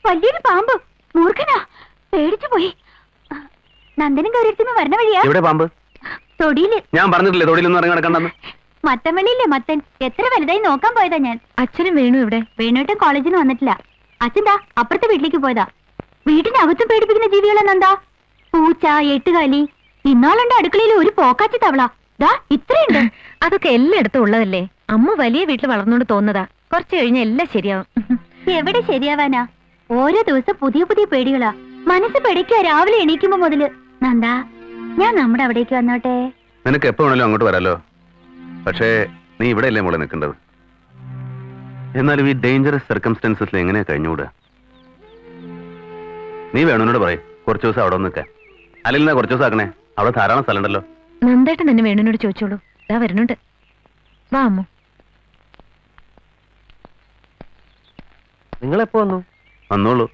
വലിയൊരു പാമ്പ്. മൂർഖനാ, പേടിച്ചു പോയി. നന്ദനും ഗൗരിയത്തിനും വരണ വഴിയാ. എവിടെ പാമ്പ്? തൊടിയില്. ഞാൻ പറഞ്ഞിട്ടില്ലേ തൊടിയിലൊന്നും ഇറങ്ങി നടക്കണ്ടെന്ന്. മത്തൻ വെളിയില്ലേ മത്തൻ, എത്ര വലുതായി നോക്കാൻ പോയതാ ഞാൻ. അച്ഛനും വേണു ഇവിടെ? വേണുട്ടും കോളേജിന് വന്നിട്ടില്ല. അച്ഛന്താ അപ്പുറത്തെ വീട്ടിലേക്ക് പോയതാ. വീട്ടിനകത്തും പേടിപ്പിക്കുന്ന ജീവികളെന്നെന്താ? പൂച്ച, എട്ടുകാലി, ഇന്നാളുണ്ട് അടുക്കളയിൽ ഒരു പോക്കാച്ചി തവള. ദാ ഇത്രയുണ്ട്. അതൊക്കെ എല്ലായിടത്തും ഉള്ളതല്ലേ. അമ്മ വലിയ വീട്ടിൽ വളർന്നോണ്ട് തോന്നതാ. കുറച്ചു കഴിഞ്ഞ എല്ലാം ശരിയാവും. എവിടെ ശരിയാവാനാ? ഓരോ ദിവസം പുതിയ പുതിയ പേടികളാ. മനസ്സ് പേടിക്കാ രാവിലെ എണീക്കുമ്പോ മുതല്. നന്ദാ, ഞാൻ നമ്മുടെ അവിടേക്ക് വന്നോട്ടെ? നിനക്ക് എപ്പോ വേണേലും അങ്ങോട്ട് വരാലോ. പക്ഷേ നീ ഇവിടെ അല്ലേ മോളെ നിൽക്കേണ്ടത്. എന്നാലും ഈ ഡേഞ്ചറസ് സർക്കംസ്റ്റൻസസിൽ എങ്ങനെയാ കഴിഞ്ഞുകൂടുക? നീ വേണോനോട് പറയും കുറച്ചു ദിവസം അവിടെ നിൽക്കാൻ. അല്ലെങ്കിൽ കുറച്ചു ദിവസം ആക്കണേ, അവിടെ ധാരാളം സ്ഥലം ഉണ്ടല്ലോ. നന്ദേട്ടൻ തന്നെ വേണുനോട് ചോദിച്ചോളൂ. ഇതാ വരുന്നുണ്ട്. വാ അമ്മു. നിങ്ങളെപ്പോ വന്നു? വന്നോളൂ.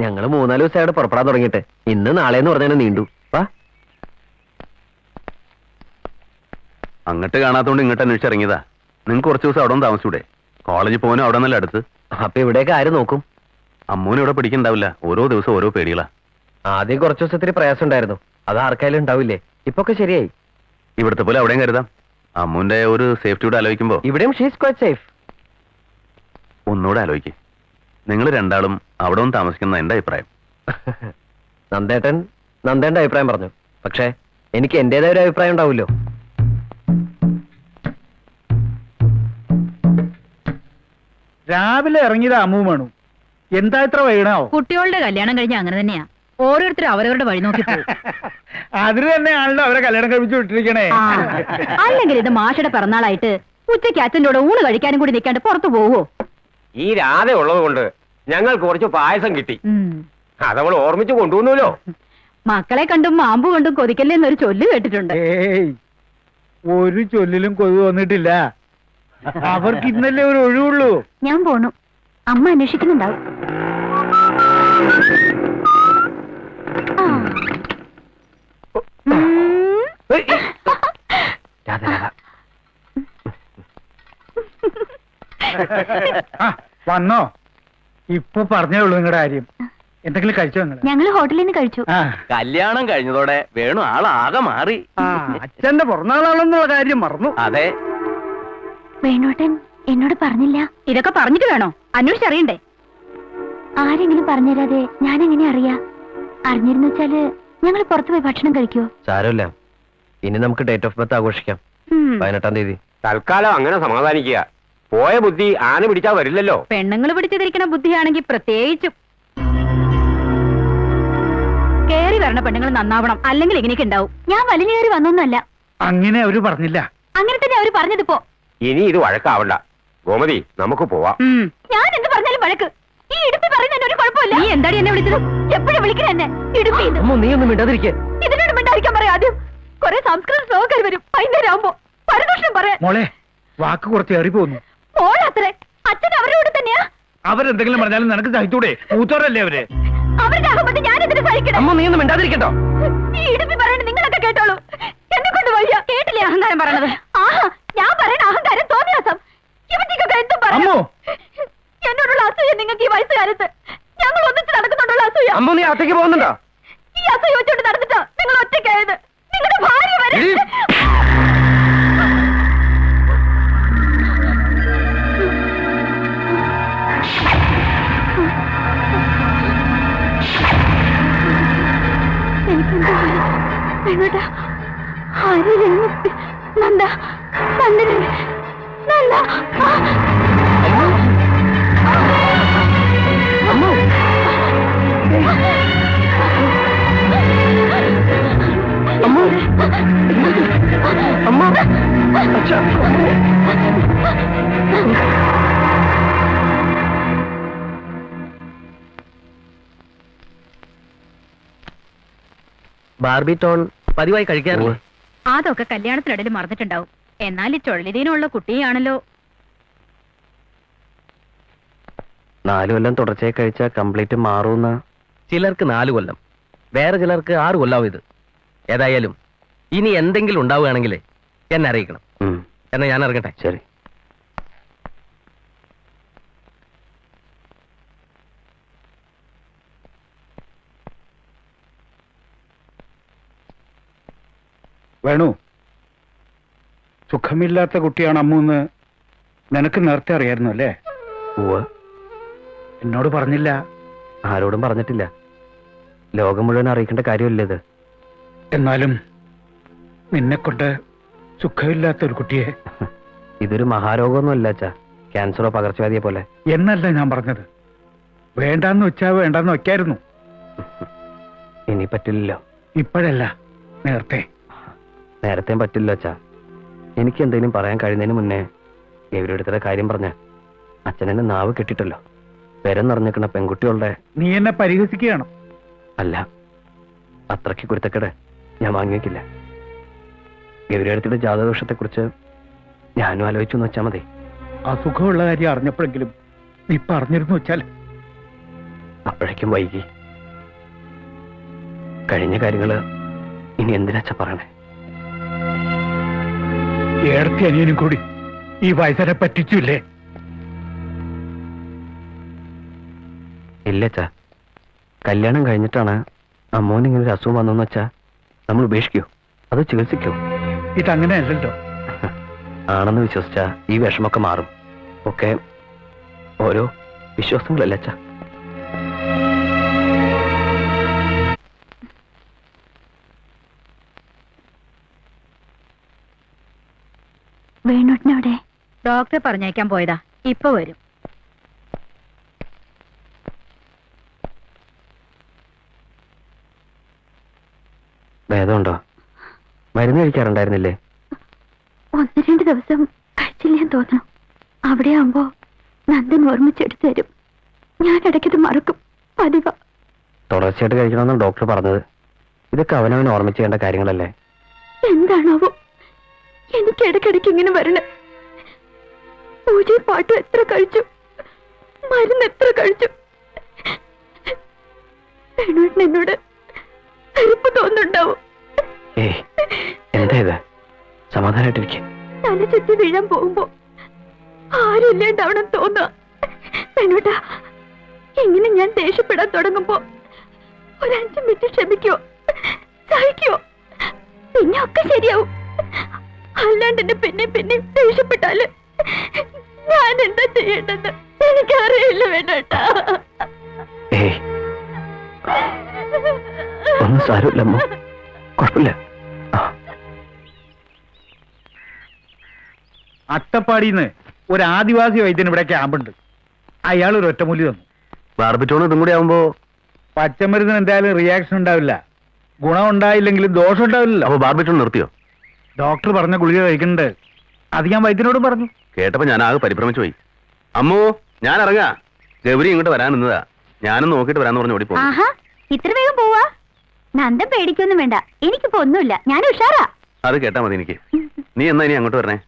ഞങ്ങള് 3-4 ദിവസമായിട്ട് പുറപ്പെടാൻ തുടങ്ങിയിട്ട്. ഇന്ന് നാളെന്ന് പറഞ്ഞാൽ നീണ്ടു. വാ. അങ്ങോട്ട് കാണാത്തോണ്ട് ഇങ്ങോട്ട് അന്വേഷിച്ചിറങ്ങിയതാ. നിങ്ങൾക്ക് കുറച്ച് ദിവസം അവിടെ നിന്ന് താമസിച്ചൂടെ? കോളേജിൽ പോകാനും അവിടെ നല്ല അടുത്ത്. അപ്പൊ ഇവിടേക്ക് ആര് നോക്കും? അമ്മൂനും ഇവിടെ പിടിക്കണ്ടാവില്ല. ഓരോ ദിവസം ഓരോ പേടികളാ. ആദ്യം കുറച്ചു ദിവസത്തിന് പ്രയാസം ഉണ്ടായിരുന്നു. അത് ആർക്കായാലും ഉണ്ടാവില്ലേ? ഇപ്പൊക്കെ ശരിയായി. ഇവിടുത്തെ പോലെ അവിടെയും കരുതാം. അമ്മൂന്റെ ഒരു സേഫ്റ്റിയോട് ആലോചിക്കുമ്പോ ഇവിടെയും ഷീസ് ക്വൈറ്റ് സേഫ്. ഒന്നുകൂടെ ആലോചിക്ക്. നിങ്ങൾ രണ്ടാളും അവിടെ ഒന്ന് താമസിക്കുന്ന എന്റെ അഭിപ്രായം. നന്ദേന്റെ അഭിപ്രായം പറഞ്ഞു. പക്ഷേ എനിക്ക് എന്റേതായ ഒരു അഭിപ്രായം ഉണ്ടാവുമല്ലോ. രാവിലെ ഇറങ്ങിയത് അമ്മൂ വേണു. എന്താ ഇത്ര വൈകണോ? കുട്ടികളുടെ കല്യാണം കഴിഞ്ഞ അങ്ങനെ തന്നെയാ. ഓരോരുത്തരും അവരവരുടെ വഴി നോക്കി പോകും. അതിന് തന്നെയാണല്ലോ അവരെ കല്യാണം കഴിപ്പിച്ചു വിട്ടിരിക്കണേ. അല്ലെങ്കിൽ ഇത് മാഷയുടെ പിറന്നാളായിട്ട് ഉച്ചയ്ക്ക് അച്ഛൻ്റെ കൂടെ ഊണ് കഴിക്കാനും കൂടി നിൽക്കാണ്ട് പുറത്തു പോവോ? ഈ രാധ ഉള്ളത് കൊണ്ട് ഞങ്ങൾക്ക് കുറച്ച് പായസം കിട്ടി. അതവൾ ഓർമ്മിച്ചു കൊണ്ടുവന്നല്ലോ. മക്കളെ കണ്ടും മാമ്പു കൊണ്ടും കൊതിക്കല്ലേ എന്നൊരു ചൊല്ല് കേട്ടിട്ടുണ്ട്. ഏയ്, ഒരു ചൊല്ലിലും കൊതു വന്നിട്ടില്ല. അവർക്ക് ഇന്നല്ലേ ഒരു ഒഴിവുള്ളൂ. ഞാൻ പോണു. അമ്മ അന്വേഷിക്കുന്നുണ്ടാവും. വന്നോ? ഇപ്പൊ പറഞ്ഞേ ഉള്ളൂ നിങ്ങളുടെ കാര്യം. എന്തെങ്കിലും കഴിച്ചോ നിങ്ങൾ? ഞങ്ങള് ഹോട്ടലിൽ നിന്ന് കഴിച്ചു. കല്യാണം കഴിഞ്ഞതോടെ വേണു ആളാകെ മാറി. അച്ഛന്റെ പിറന്നാളാണെന്നുള്ള കാര്യം മറന്നു. അതെ. വേണോട്ടൻ എന്നോട് പറഞ്ഞില്ല. ഇതൊക്കെ പറഞ്ഞിട്ട് വേണോ അന്വേഷിച്ചറിയണ്ടേ? ആരെങ്കിലും പറഞ്ഞുതരാതെ ഞാൻ എങ്ങനെ അറിയാ? അറിഞ്ഞിരുന്നു വെച്ചാല് ഞങ്ങൾ പുറത്തു പോയി ഭക്ഷണം കഴിക്കുവോ? സാരമില്ല. ഇനി നമുക്ക് ഡേറ്റ് ഓഫ് ബർത്ത് ആഘോഷിക്കാം. 18-ാം തീയതി. തൽക്കാലം അങ്ങനെ സമാധാനിക്കുക. പോയ ബുദ്ധി ആന പിടിച്ചാ വരില്ലല്ലോ. പെണ്ണുങ്ങൾ പിടിച്ചിരിക്കണ ബുദ്ധിയാണെങ്കിൽ പ്രത്യേകിച്ചും. കേറി വരണ പെണ്ണുങ്ങൾ നന്നാവണം, അല്ലെങ്കിൽ ഇങ്ങനെയൊക്കെ ഉണ്ടാവും. ഞാൻ വലിഞ്ഞു കയറി വന്നൊന്നുമല്ല. അങ്ങനെ അവര് പറഞ്ഞില്ല. അങ്ങനെ തന്നെ അവര് പറഞ്ഞതിപ്പോ. ഇനി ഇത് വഴക്കാവണ്ട ഗോമതി, നമുക്ക് പോവാം. ഞാൻ എന്ത് പറഞ്ഞാലും വഴക്ക്. ഈ ഇടുപ്പി പറയുന്നതിന് ഒരു കുഴപ്പമില്ല. നീ എന്താടി എന്നെ വിളിച്ചത്? എപ്പോഴും വിളിക്കണ എന്നെ ഇടുപ്പി. നീ ഒന്നും മിണ്ടാതിരിക്കേ. ഇതിനോട് മിണ്ടായിരിക്കാൻ പറയാം. ആദ്യം കുറെ സംസ്കൃത ശ്ലോകർ വരും. വൈകുന്നേരം ആവുമ്പോ പരദൂഷണം പറയാം. മോളെ, വാക്ക് കുറച്ച് ഏറി പോന്നു. മോളത്രേ. അച്ഛൻ അവരുടെ കൂടെ തന്നെയാ. അവരെന്തെങ്കിലും പറഞ്ഞാലും നിനക്ക് സഹിച്ചൂടെ? മൂത്തോരല്ലേ അവര്. അവരുടെ അഹമ്മതി ഞാൻ എന്തിനു സഹിക്കണം? നീ ഒന്നും മിണ്ടാതിരിക്കട്ടോ. ഈ ഇടുപ്പി പറയണത് നിങ്ങളൊക്കെ കേട്ടോളൂ. എന്നെ കൊണ്ട് വയ്യ. കേട്ടില്ലേ അഹങ്കാരം പറയണത്? ആഹാ, ഞാൻ പറയണ അഹങ്കാരം തോന്നിയാസം. ഇവറ്റിക്കൊക്കെ എന്തും പറയാം. എന്നോടുള്ള അസൂയ നിങ്ങൾക്ക് ഈ വയസ്സുകാലത്ത്. ഞങ്ങൾ ഒന്നിച്ച് നടക്കുന്നുണ്ടുള്ള അസൂയ. നീ അകത്തേക്ക് പോകുന്നുണ്ടോ? ഈ അസൂയ വെച്ചോണ്ട് നടന്നിട്ടാ നിങ്ങൾ ഒറ്റയ്ക്കായത്. നിങ്ങളുടെ ഭാര്യ വരെ. നന്ദ, നന്ദന, നന്ദ. ബാർബി ടോൺ പതിവായി കഴിക്കാറില്ല. അതൊക്കെ കല്യാണത്തിനിടയിൽ മറന്നിട്ടുണ്ടാവും. എന്നാൽ ഈ ചൊള്ളിതീനുള്ള കുട്ടിയാണല്ലോ. 4 കൊല്ലം തുടർച്ചയായി കഴിച്ചാൽ കംപ്ലീറ്റ് മാറുന്ന. ചിലർക്ക് 4 കൊല്ലം, വേറെ ചിലർക്ക് 6 കൊല്ലാവും ഇത്. ഏതായാലും ഇനി എന്തെങ്കിലും ഉണ്ടാവുകയാണെങ്കിൽ എന്നെ അറിയിക്കണം. എന്നാ ഞാൻ ഇറങ്ങട്ടെ. ശരി. വേണു, സുഖമില്ലാത്ത കുട്ടിയാണ് അമ്മൂന്ന് നിനക്ക് നേരത്തെ അറിയായിരുന്നു അല്ലേ? ഉവ്വ്. എന്നോട് പറഞ്ഞില്ല. ആരോടും പറഞ്ഞിട്ടില്ല. ലോകം മുഴുവൻ അറിയിക്കേണ്ട കാര്യമല്ലേ ഇത്? എന്നാലും നിന്നെക്കൊണ്ട് സുഖമില്ലാത്ത ഒരു കുട്ടിയെ. ഇതൊരു മഹാരോഗമൊന്നുമല്ല അച്ഛാ, ക്യാൻസറോ പകർച്ചവ്യാധിയെ പോലെ. എന്നല്ല ഞാൻ പറഞ്ഞത്. വേണ്ടാന്ന് വെച്ചാ വേണ്ടാന്ന് വെക്കായിരുന്നു. ഇനി പറ്റില്ലല്ലോ. ഇപ്പോഴല്ല, നേരത്തെ. നേരത്തെയും പറ്റില്ല അച്ഛാ. എനിക്ക് എന്തെങ്കിലും പറയാൻ കഴിയുന്നതിന് മുന്നേ ഗൗരിയുടെ കാര്യം പറഞ്ഞ അച്ഛനെന്നെ നാവ് കെട്ടിട്ടല്ലോ. പെരം നിറഞ്ഞിരിക്കുന്ന പെൺകുട്ടികളുടെ. നീ എന്നെ പരിഹസിക്കുകയാണ്. അല്ല, അത്രയ്ക്ക് കുരുത്തക്കേട് ഞാൻ വാങ്ങിവെക്കില്ല. ഗൗരിയുടെ ജാതകദോഷത്തെക്കുറിച്ച് ഞാനും ആലോചിച്ചു എന്ന് വെച്ചാൽ മതി. അസുഖമുള്ള കാര്യം അറിഞ്ഞപ്പോഴെങ്കിലും നീ പറഞ്ഞിരുന്നു വെച്ചാൽ. അപ്പോഴേക്കും വൈകി. കഴിഞ്ഞ കാര്യങ്ങള് ഇനി എന്തിനാച്ചാ പറയണേ? ഏടത്തി അനിയനും കൂടി ഈ വയസ്സനെ പറ്റിച്ചില്ലേ? ഇല്ലച്ചാ, കല്യാണം കഴിഞ്ഞിട്ടാണ് അമ്മോന് ഇങ്ങനെ ഒരു അസുഖം വന്നെന്ന് വെച്ചാ നമ്മൾ ഉപേക്ഷിക്കോ അത് ചികിത്സിക്കോ? ഇതങ്ങനെയല്ലല്ലോ. ആണെന്ന് വിശ്വസിച്ചാ ഈ വിഷമൊക്കെ മാറും. ഒക്കെ ഓരോ വിശ്വാസങ്ങളല്ലേ അച്ഛാ? വേണുട്ടിനവിടെ ഡോക്ടറെ പറഞ്ഞയക്കാൻ പോയതാ, ഇപ്പൊ വരും. ഭേദമുണ്ടോ? മരുന്ന് കഴിക്കാറുണ്ടായിരുന്നില്ലേ? 1-2 ദിവസം കഴിച്ചില്ലെന്ന് തോന്നുന്നു. അവിടെ ആവുമ്പോ നന്ദൻ ഓർമ്മിച്ചെടുത്തു തരും. ഞാൻ ഇടയ്ക്കത് മറക്കും. പതിവ. തുടർച്ചയായിട്ട് കഴിക്കണമെന്നാണ് ഡോക്ടർ പറഞ്ഞത്. ഇതൊക്കെ അവനവൻ ഓർമ്മിച്ച് ചെയ്യേണ്ട കാര്യങ്ങളല്ലേ? എന്താണാവോ എനിക്ക് ഇടയ്ക്കിടയ്ക്ക് ഇങ്ങനെ വരണേ? പൂജയും പാട്ടും എത്ര കഴിച്ചു, മരുന്ന് എത്ര കഴിച്ചു. വേണുവേട്ടൻ എന്നോട് വെറുപ്പ് തോന്നുന്നുണ്ടാവും. ഏയ്, എന്താ ഇത്? സമാധാനായിട്ടിരിക്കെ. തല ചുറ്റി വീഴാൻ പോകുമ്പോ ആരും ഇല്ലാണ്ടാവണം തോന്നുക. വേണുട്ടാ, ഇങ്ങനെ ഞാൻ ദേഷ്യപ്പെടാൻ തുടങ്ങുമ്പോ 5 മിനിറ്റ് ക്ഷമിക്കോ, സഹിക്കോ, പിന്നെ ഒക്കെ ശരിയാവും. അല്ലാണ്ട് എന്നെ പിന്നെ ദേഷ്യപ്പെട്ടാല് ഞാൻ എന്താ ചെയ്യേണ്ടത് എനിക്കറിയില്ല. വേണട്ടാ, ഏയ്, ഒന്നും സാരമില്ലമ്മോ, കുഴപ്പമില്ല. അട്ടപ്പാടിന്ന് ഒരു ആദിവാസി വൈദ്യൻ ഇവിടെ ക്യാമ്പുണ്ട്. അയാൾ ഒരു ഒറ്റമൂലി തന്നു. ബാർബിറ്റോണും ഇതും കൂടി ആവുമ്പോ പച്ചമരുന്നിന് എന്തായാലും റിയാക്ഷൻ ഉണ്ടാവില്ല. ഗുണം ഉണ്ടായില്ലെങ്കിലും ദോഷം ഉണ്ടാവില്ലല്ലോ. അപ്പൊ ബാർബിറ്റോൺ നിർത്തിയോ? ഡോക്ടർ പറഞ്ഞ ഗുളിക കഴിക്കുന്നുണ്ട്. അത് ഞാൻ വൈദ്യനോടും പറഞ്ഞു. കേട്ടപ്പോ ഞാൻ ആകെ പരിഭ്രമിച്ചു പോയി. അമ്മോ, ഞാൻ ഇറങ്ങാ. ഗൗരി ഇങ്ങോട്ട് വരാൻ നിന്നതാ. ഞാനും നോക്കിയിട്ട് വരാന്ന് പറഞ്ഞു ഓടി പോകും. ആഹാ, ഇത്ര വേഗം പോവാ? നന്ദൻ പേടിക്കൊന്നും വേണ്ട, എനിക്കിപ്പോ ഒന്നുമില്ല, ഞാൻ ഉഷാറാ. അത് കേട്ടാ മതി എനിക്ക്. നീ എന്നാ ഇനി അങ്ങോട്ട് വരണേ?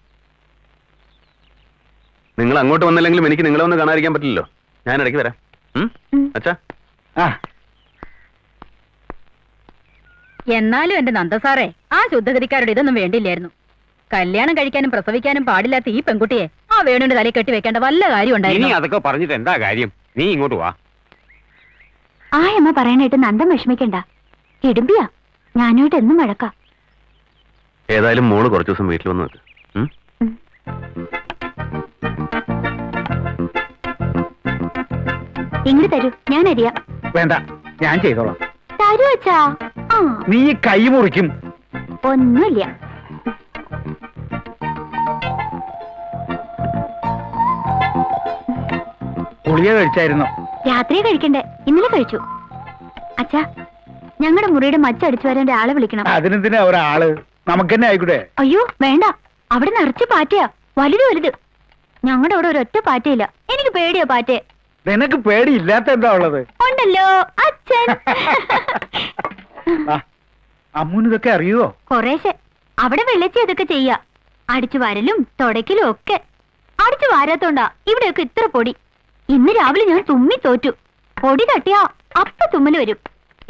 നിങ്ങൾ അങ്ങോട്ട് വന്നില്ലെങ്കിലും എനിക്ക് നിങ്ങളെ ഒന്ന് കാണാതിരിക്കാൻ പറ്റില്ലല്ലോ. ഞാൻ ഇടയ്ക്ക് വരാം. അച്ഛാ. എന്നാലും എന്റെ നന്ദസാറേ, ആ ശുദ്ധഗതിക്കാരുടെ ഇതൊന്നും വേണ്ടില്ലായിരുന്നു. കല്യാണം കഴിക്കാനും പ്രസവിക്കാനും പാടില്ലാത്ത ഈ പെൺകുട്ടിയെ ആ വേണുവിന്റെ തലയിൽ കെട്ടി വെക്കേണ്ട വല്ല കാര്യം ഇനി ഉണ്ടായിരുന്നു? അതൊക്കെ പറഞ്ഞിട്ട് എന്താ കാര്യം? നീ ഇങ്ങോട്ട് വാ. ആ അമ്മ പറയാനായിട്ട് നന്ദൻ വിഷമിക്കണ്ട. ഇടുമ്പിയാ, ഞാനോട്ട് എന്നും വഴക്കാം. ഏതായാലും മോള് കുറച്ചു ദിവസം വീട്ടിൽ വന്ന് നിൽക്ക്. ഇങ്ങോട്ട് തരൂ, ഞാൻ അറിയാം. വേണ്ട, ഞാൻ ചെയ്തോളാം. തരൂ അച്ഛാ. ആ, നീ കൈ മുറിക്കും. ഒന്നുമില്ല. ഗുളിക കഴിച്ചായിരുന്നു? രാത്രി കഴിക്കണ്ടേ, ഇന്നലെ കഴിച്ചു. അച്ഛാ, ഞങ്ങളുടെ മുറിയുടെ മച്ചടിച്ചു വരാൻ ഒരാളെ വിളിക്കണം. അതിനെന്തിനാ ഒരാള്? നമുക്ക് തന്നെ ആയിക്കൂടെ? അയ്യോ വേണ്ട, അവിടെ നിറച്ച് പാറ്റയാ, വലുത്. ഞങ്ങളുടെ അവിടെ ഒരൊറ്റ പാറ്റയില്ല. എനിക്ക് പേടിയാ പാറ്റയെ. നിനക്ക് പേടിയില്ലാത്ത എന്താ ഉള്ളത്? ഉണ്ടല്ലോ അച്ഛൻ. അമ്മൂന് ഇതൊക്കെ അറിയുവോ? കൊറേശ്ശെ. അവിടെ വെള്ളച്ചി അതൊക്കെ ചെയ്യാ. അടിച്ചു വാരലും തുടയ്ക്കലും ഒക്കെ. അടിച്ചു വാരാത്തോണ്ടാ ഇവിടെയൊക്കെ ഇത്ര പൊടി. ഇന്ന് രാവിലെ ഞാൻ തുമ്മി തോറ്റു. പൊടി തട്ടിയാ അപ്പ തുമ്മല് വരും.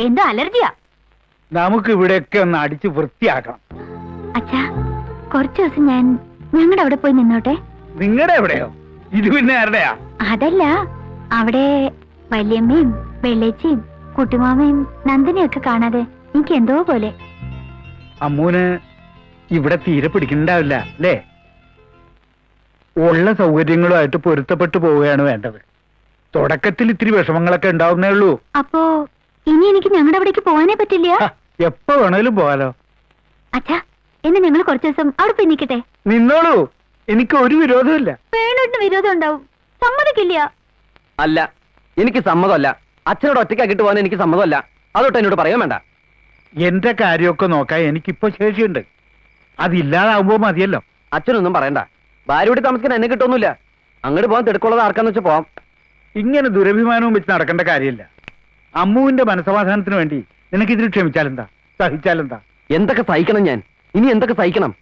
എന്തോ അലർജിയാ. നമുക്ക് ഇവിടെയൊക്കെ ഒന്ന് അടിച്ച് വൃത്തിയാക്കണം. അച്ഛാ, കുറച്ചു ദിവസം ഞാൻ ഞങ്ങളുടെ അവിടെ പോയി നിന്നോട്ടെ. നിങ്ങളുടെ എവിടെയോ? ഇത് പിന്നെ ആരുടെയാ? അതല്ല, അവിടെ വല്യമ്മയും വെള്ളേച്ചിയും കുട്ടിമാമയും നന്ദനെയൊക്കെ കാണാതെ എനിക്ക് എന്തോ പോലെ. അമ്മൂന് ഇവിടെ തീരെ പിടിക്കുന്നുണ്ടാവില്ല അല്ലേ? ഉള്ള സൗകര്യങ്ങളുമായിട്ട് പൊരുത്തപ്പെട്ടു പോവുകയാണ് വേണ്ടത്. തുടക്കത്തിൽ ഇത്തിരി വിഷമങ്ങളൊക്കെ ഉണ്ടാവുന്നേ ഉള്ളൂ. അപ്പോ ഇനി എനിക്ക് ഞങ്ങളുടെ അവിടേക്ക് പോകാനേ പറ്റില്ല? എപ്പോ വേണേലും പോകാലോ. അച്ഛാ, എന്നെ ഞങ്ങൾ കുറച്ചു ദിവസം അവിടെ പോയി നിൽക്കട്ടെ? നിന്നോളൂ, എനിക്ക് ഒരു വിരോധമില്ല. വേണോട്ടിന് വിരോധം ഉണ്ടാവും, സമ്മതിക്കില്ല. അല്ല, എനിക്ക് സമ്മതമല്ല. അച്ഛനോട് ഒറ്റയ്ക്കാക്കിട്ട് പോകാൻ എനിക്ക് സമ്മതമല്ല. അതൊട്ട് എന്നോട് പറയാൻ വേണ്ട. എന്റെ കാര്യമൊക്കെ നോക്കാൻ എനിക്കിപ്പോ ശേഷിയുണ്ട്. അതില്ലാതാവുമ്പോ മതിയല്ലോ. അച്ഛനൊന്നും പറയണ്ട. ഭാര്യ കൂടി താമസിക്കാൻ എന്നെ കിട്ടൊന്നുമില്ല. അങ്ങോട്ട് പോകാൻ തിടുക്കുള്ളത് ആർക്കാന്ന് വെച്ചാൽ പോവാം. ഇങ്ങനെ ദുരഭിമാനവും വെച്ച് നടക്കേണ്ട കാര്യമില്ല. അമ്മുവിന്റെ മനസമാധാനത്തിന് വേണ്ടി നിനക്കിതിന് ക്ഷമിച്ചാലെന്താ, സഹിച്ചാലെന്താ? എന്തൊക്കെ സഹിക്കണം ഞാൻ? ഇനി എന്തൊക്കെ സഹിക്കണം?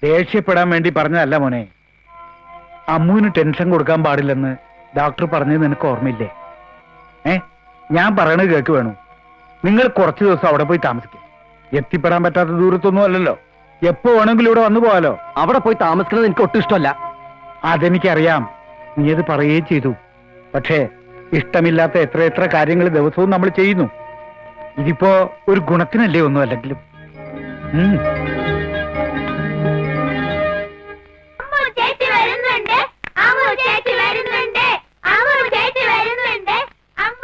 ദേഷ്യപ്പെടാൻ വേണ്ടി പറഞ്ഞതല്ല മോനെ. അമ്മുവിന് ടെൻഷൻ കൊടുക്കാൻ പാടില്ലെന്ന് ഡോക്ടർ പറഞ്ഞത് നിനക്ക് ഓർമ്മയില്ലേ? ഞാൻ പറയണത് കേക്ക് വേണു. നിങ്ങൾ കുറച്ചു ദിവസം അവിടെ പോയി താമസിക്കും. എത്തിപ്പെടാൻ പറ്റാത്ത ദൂരത്തൊന്നും അല്ലല്ലോ. എപ്പോ വേണമെങ്കിലും ഇവിടെ വന്നു പോവാലോ. അവിടെ പോയി താമസിക്കുന്നത് എനിക്ക് ഒട്ടും ഇഷ്ടമല്ല. അതെനിക്കറിയാം, നീ അത് പറയുകയും ചെയ്തു. പക്ഷേ ഇഷ്ടമില്ലാത്ത എത്ര കാര്യങ്ങൾ ദിവസവും നമ്മൾ ചെയ്യുന്നു. ഇതിപ്പോ ഒരു ഗുണത്തിനല്ലേ ഒന്നും അല്ലെങ്കിലും.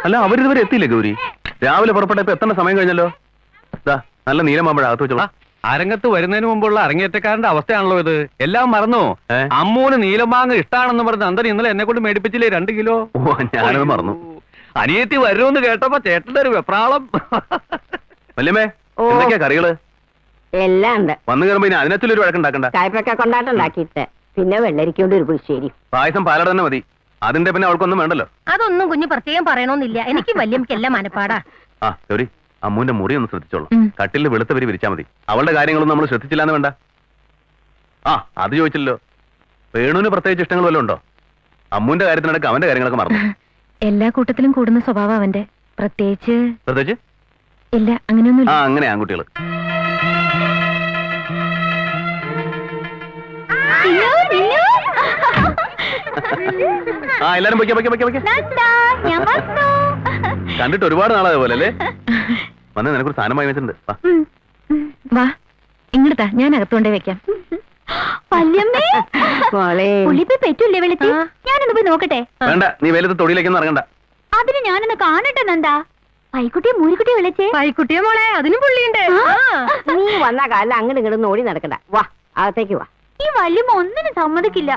അല്ല, അവരിതുവരെ എത്തിയില്ലേ ഗൗരി? രാവിലെ പുറപ്പെട്ടപ്പോ എത്ര സമയം കഴിഞ്ഞല്ലോ? നല്ല നീലമാമ്പഴ അകത്ത് വെച്ചോളൂ. അരങ്ങത്ത് വരുന്നതിന് മുമ്പുള്ള അരങ്ങേറ്റക്കാരന്റെ അവസ്ഥയാണല്ലോ ഇത്. എല്ലാം മറന്നു. അമ്മൂന് നീലമാങ്ങ ഇഷ്ടാണെന്ന് പറഞ്ഞ് അന്തരം ഇന്നലെ എന്നെ കൊണ്ട് മേടിപ്പിച്ചില്ലേ 2 കിലോ. ഓ, ഞാനത് മറന്നു. അനിയത്തി വരുമെന്ന് കേട്ടപ്പോ ചേട്ടന്റെ ഒരു വെപ്രാളം. വല്യമ്മേ, എന്തൊക്കെയാ കറികള്? എല്ലാം ഉണ്ട്. വന്നു കയറുമ്പോ ഇനി അതിനകത്തൊരു വഴക്കുണ്ടാക്കണ്ട. കായ്പൊക്കെ കൊണ്ടാട്ടുണ്ടാക്കിയിട്ട് പിന്നെ വെള്ളരിക്കൊണ്ട് ഒരു പുളിശ്ശേരി. പായസം പാലട തന്നെ മതി. അതിന്റെ പിന്നെ അവൾക്കൊന്നും വേണ്ടല്ലോ. അതൊന്നും കുഞ്ഞു പ്രത്യേകം പറയണമെന്നില്ല. എനിക്ക് വല്യമ്മക്കെല്ലാം മനപ്പാടാ. ആ ഗൗരി, അമ്മുവിന്റെ മുറി ഒന്ന് ശ്രദ്ധിച്ചോളൂ. കട്ടിലിൽ വെളുത്ത വരി വിരിച്ചാ മതി. അവളുടെ കാര്യങ്ങളൊന്നും നമ്മൾ ശ്രദ്ധിച്ചില്ലാന്ന് വേണ്ട. ആ, അത് ചോദിച്ചല്ലോ. വേണുവിന് പ്രത്യേകിച്ച് ഇഷ്ടങ്ങൾ വല്ലതും ഉണ്ടോ? അമ്മുവിന്റെ കാര്യത്തിനടക്കം അവന്റെ കാര്യങ്ങളൊക്കെ മറന്നു. എല്ലാ കൂട്ടത്തിലും കൂടുന്ന സ്വഭാവം അവന്റെ. പ്രത്യേകിച്ച് ഇല്ല, അങ്ങനെയൊന്നും. ആ, അങ്ങനെ ആൺകുട്ടികൾ. ആ, എല്ലാരും കണ്ടിട്ട് ഒരുപാട് നാളായ പോലെ അല്ലേ? വന്ന് നിനക്കൊരു സാധനമായി വെച്ചിട്ടുണ്ട്. വാ, ഇങ്ങോട്ടാ, ഞാൻ അകത്തോണ്ടേ വെക്കാം. പറ്റൂല്ലേ വെളുത്തി? ഞാനൊന്ന് പോയി നോക്കട്ടെ. വേണ്ട, നീ വെയിലത്ത് തൊടിയിലേക്കൊന്നും ഇറങ്ങണ്ട. അതിന് ഞാനൊന്ന് കാണട്ടെ നന്ദാ. പൈക്കുട്ടിയെ മൂരിക്കുട്ടിയെ വിളിച്ചേ. പൈക്കുട്ടിയെ മോളെ, അതിനും പുള്ളിയുണ്ട്. നീ വന്ന കാലം അങ്ങോട്ട് ഇങ്ങോട്ട് ഓടി നടക്കണ്ട. വാ, അകത്തേക്ക് വാ. ഈ വല്യമ്മ ഒന്നിനും സമ്മതിക്കില്ല.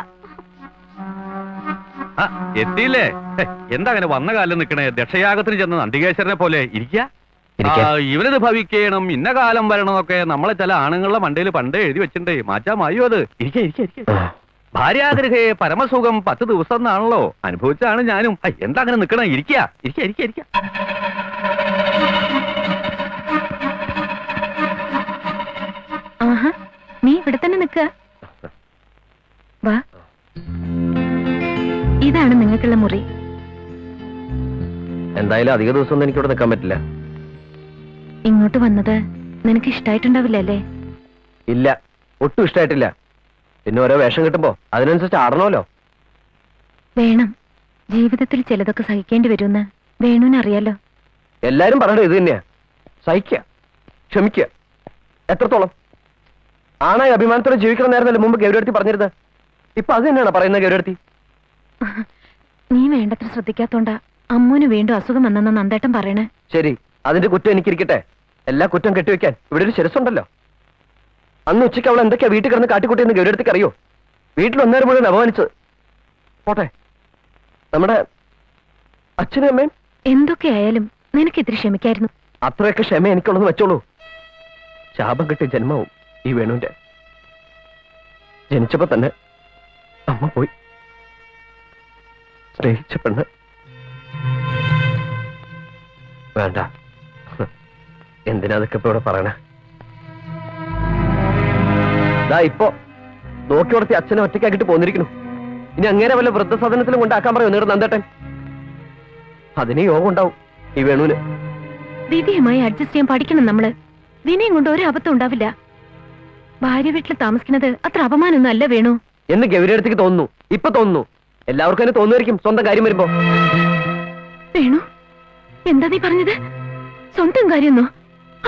എത്തിയില്ലേ? എന്താ അങ്ങനെ വന്ന കാലം നിക്കണേ? ദക്ഷയാഗത്തിന് ചെന്ന് നന്ദികേശ്വരനെ പോലെ ഇരിക്കുക. ഇവനത് ഭവിക്കണം, ഇന്ന കാലം വരണമെന്നൊക്കെ നമ്മളെ ചില ആണുങ്ങളുടെ മണ്ടയിൽ പണ്ടേ എഴുതി വെച്ചിട്ടേ. മാറ്റാമായോ അത്? ഭാര്യാഗ്രഹേ പരമസുഖം 10 ദിവസം എന്നാണല്ലോ. അനുഭവിച്ചാണ് ഞാനും. എന്താ അങ്ങനെ നിക്കണേ? ഇരിക്കുക. ആഹാ, നീ ഇവിടെ തന്നെ നിക്ക. വാ, ഇതാണ് നിങ്ങൾക്കുള്ള മുറി. എന്തായാലും അധിക ദിവസമൊന്നും എനിക്കിവിടെ നിൽക്കാൻ പറ്റില്ല. ഇങ്ങോട്ട് വന്നത് നിനക്ക് ഇഷ്ടായിട്ടുണ്ടാവില്ല അല്ലേ? ഇല്ല, ഒട്ടും ഇഷ്ടമായിട്ടില്ല. പിന്നെ ഓരോ വേഷം കിട്ടുമ്പോ അതിനനുസരിച്ച് ആടണമല്ലോ. വേണം. ജീവിതത്തിൽ ചിലതൊക്കെ സഹിക്കേണ്ടി വരുമെന്ന് വേണുവിനറിയാലോ. എല്ലാരും പറയണ്ടത് ഇത് തന്നെയാ. സഹിക്കുക, ക്ഷമിക്കുക. എത്രത്തോളം ആണായി അഭിമാനത്തോടെ ജീവിക്കണമെന്നായിരുന്നല്ലോ മുമ്പ് ഗൗരിയടുത്തി പറഞ്ഞിരുന്നത്. ഇപ്പൊ അത് തന്നെയാണോ പറയുന്നത് ഗൗരിയടുത്തി? നീ വേണ്ടത്ര ശ്രദ്ധിക്കാത്തോണ്ടാ അമ്മൂന് വീണ്ടും അസുഖം വന്നെന്ന് നന്ദേട്ടൻ പറയണേ. ശരി, അതിന്റെ കുറ്റം എനിക്കിരിക്കട്ടെ. എല്ലാ കുറ്റം കെട്ടിവെക്കാൻ ഇവിടെ ഒരു ശിരസുണ്ടല്ലോ. അന്ന് ഉച്ചയ്ക്ക് അവൾ എന്തൊക്കെയാ വീട്ടിൽ കിടന്ന് കാട്ടിക്കൂട്ടിയെന്ന് ഗൗരിയടുത്തിക്ക് അറിയോ? വീട്ടിൽ ഒന്നേരം മുഴുവൻ അപമാനിച്ചത്. പോട്ടെ, നമ്മുടെ അച്ഛനും അമ്മയും എന്തൊക്കെയായാലും നിനക്കെതിരെ ക്ഷമിക്കായിരുന്നു. അത്രയൊക്കെ ക്ഷമ എനിക്കുള്ളതെന്ന് വെച്ചോളൂ. ശാപം കിട്ടിയ ജന്മവും ഈ വേണുവിന്റെ. ജനിച്ചപ്പോ തന്നെ അമ്മ പോയി. സ്നേഹിച്ച പെണ്ണ്. വേണ്ട, എന്തിനാ അതൊക്കെ ഇപ്പൊ ഇവിടെ പറയണേ? ഇപ്പൊ നോക്കി വളർത്തി അച്ഛനെ ഒറ്റയ്ക്കാക്കിട്ട് പോന്നിരിക്കുന്നു. ഇനി അങ്ങനെ വല്ല വൃദ്ധസദനത്തിലും കൊണ്ടാക്കാൻ പറയോ നിങ്ങളുടെ നന്ദേട്ടൻ? അതിന് യോഗം ഉണ്ടാവും ഈ വേണുവിന്. വിധിയുമായി അഡ്ജസ്റ്റ് ചെയ്യാൻ പഠിക്കണം നമ്മള്. വിനയം കൊണ്ട് ഒരു അബദ്ധം ഉണ്ടാവില്ല. ഭാര്യ വീട്ടിൽ താമസിക്കുന്നത് അത്ര അപമാനമൊന്നും അല്ല വേണു എന്ന് ഗൗരിയടുത്തേക്ക് തോന്നുന്നു. ഇപ്പൊ തോന്നുന്നു. എല്ലാവർക്കും തന്നെ തോന്നുമായിരിക്കും സ്വന്തം കാര്യം വരുമ്പോ. വേണു, എന്താ നീ പറഞ്ഞത്? സ്വന്തം കാര്യമെന്നോ?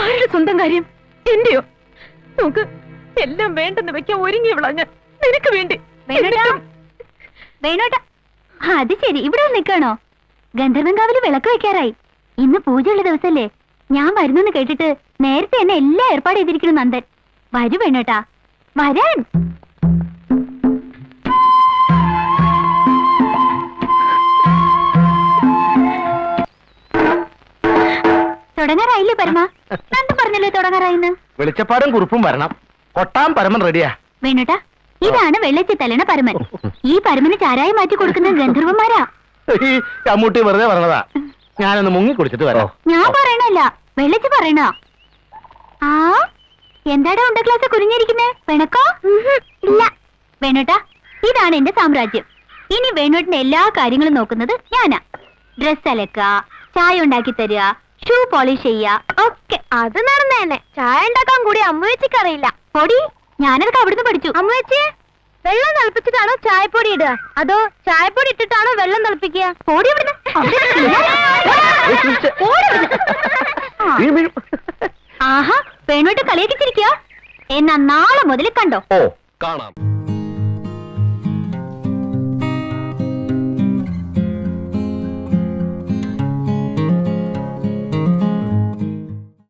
ആരുടെ സ്വന്തം കാര്യം? എന്റെയോ? നോക്ക്, എല്ലാം വേണ്ടെന്ന് വെക്കാൻ ഒരുങ്ങിയവളാ ഞാൻ നിനക്ക് വേണ്ടി. വേണോട്ടാ, അത് ശരി, ഇവിടെ നിൽക്കണോ? ഗന്ധർവൻകാവില് വിളക്ക് വെക്കാറായി. ഇന്ന് പൂജയുള്ള ദിവസല്ലേ? ഞാൻ വരുന്നെന്ന് കേട്ടിട്ട് നേരത്തെ എന്നെ എല്ലാം ഏർപ്പാട് ചെയ്തിരിക്കുന്നു നന്ദൻ. വരൂ വേണോട്ടാ, വരാൻ. തുടങ്ങാറായില്ലേ പരമ? നന്ദൻ പറഞ്ഞല്ലേ തുടങ്ങാറായിന്ന്. വെളിച്ചപ്പാടും കുറുപ്പും വരണം. കൊട്ടാൻ പരമൻ റെഡിയാ. വേണോട്ടാ, ഇതാണ് വെള്ളച്ചി തലണ പരമൻ. ഈ പരമന് ചാരായി മാറ്റി കൊടുക്കുന്ന ഗന്ധർവന്മാരാ. അമ്മൂട്ടി വെറുതെ പറഞ്ഞതാ. ഞാനൊന്ന് മുങ്ങി കുടിച്ചിട്ട് വരാം. ഞാൻ പറയണല്ല, വെള്ളച്ചി പറയണ. ആ എന്താടാ ഉണ്ട ക്ലാസ് കുരിഞ്ഞിരിക്കുന്നേ? പിണക്കോ? ഇല്ല. വേണോട്ടാ, ഇതാണ് എന്റെ സാമ്രാജ്യം. ഇനി വേണോട്ടിന്റെ എല്ലാ കാര്യങ്ങളും നോക്കുന്നത് ഞാനാ. ഡ്രസ് അലക്ക, ചായ ഉണ്ടാക്കി തരിക, ഷൂ പോളിഷ് ചെയ്യാ ഒക്കെ. അത് നടന്നേനെ. ചായ ഉണ്ടാക്കാൻ കൂടി അമ്മൂച്ചിക്ക് അറിയില്ല. പൊടി, ഞാനതൊക്കെ അവിടുന്ന് പഠിച്ചു. അമ്മൂച്ചി, വെള്ളം തിളപ്പിച്ചിട്ടാണോ ചായപ്പൊടി ഇടുക, അതോ ചായപ്പൊടി ഇട്ടിട്ടാണോ വെള്ളം തിളപ്പിക്കുക? പൊടി ആഹാ, വേണോട്ട് കളിയാക്കിച്ചിരിക്കുക. എന്നാ നാളെ മുതൽ കണ്ടോ. ഓ, കാണാം.